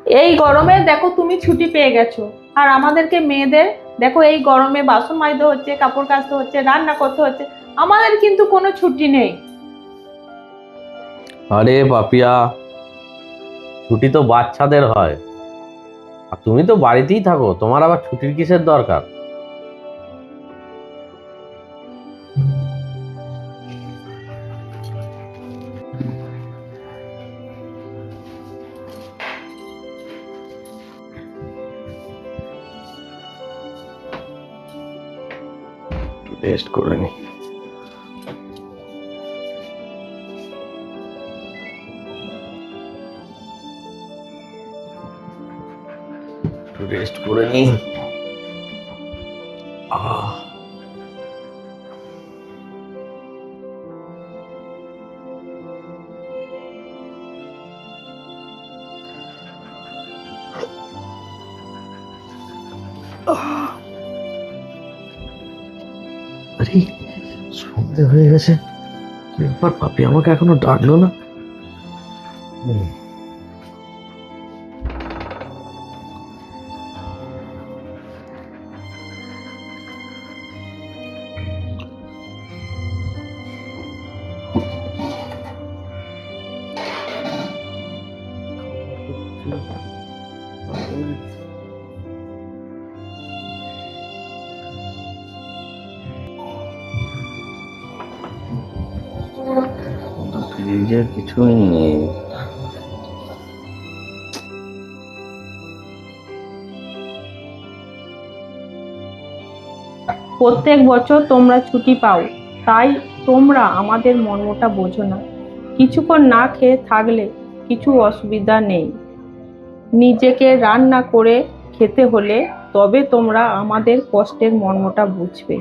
এই গরমে দেখো তুমি ছুটি পেয়ে গেছো, আর আমাদেরকে মেয়েদের দেখো এই গরমে বাসন মাজতে হচ্ছে, কাপড় কাচতে হচ্ছে, রান্না করতে হচ্ছে। আমাদের কিন্তু কোনো ছুটি নেই। আরে পাপিয়া, ছুটি তো বাচ্চাদের হয়। আর তুমি তো বাড়িতেই থাকো, তোমার আবার ছুটির কিসের দরকার? রেস্ট করে নি। রেস্ট করে নি। আহ আরে, সন্ধে হয়ে গেছে। কি ব্যাপার, পাপি আমাকে এখনো ডাকলো না? ফ্রিজে কিছুই নেই। প্রত্যেক বছর তোমরা ছুটি পাও, তাই তোমরা আমাদের মর্মটা বোঝো না। কিছুক্ষণ না খেয়ে থাকলে কিছু অসুবিধা নেই, নিজেকে রান্না করে খেতে হলে তবে তোমরা আমাদের কষ্টের মর্মটা বুঝবে।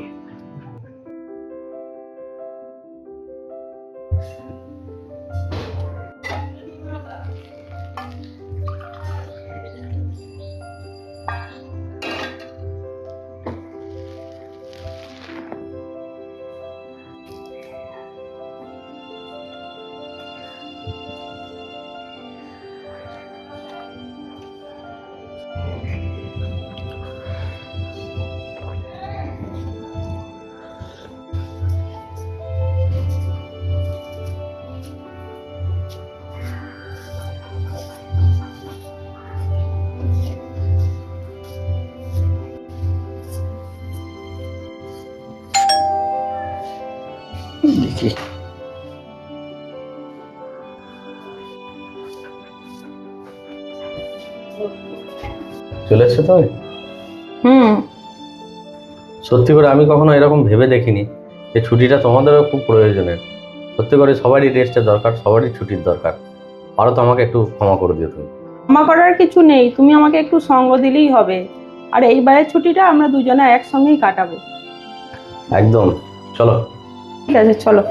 দেখি। চলে এসছো তুমি? সত্যি করে আমি কখনো এরকম ভেবে দেখিনি যে ছুটিটা তোমাদেরও খুব প্রয়োজনের। সত্যি করে সবারই রেস্টের দরকার, সবারই ছুটির দরকার। আরো তো আমাকে একটু ক্ষমা করে দিও তুমি। ক্ষমা করার কিছু নেই, তুমি আমাকে একটু সঙ্গ দিলেই হবে। আর এইবারের ছুটিটা আমরা দুজনে একসঙ্গেই কাটাবো। একদম, চলো। ঠিক আছে, চলো।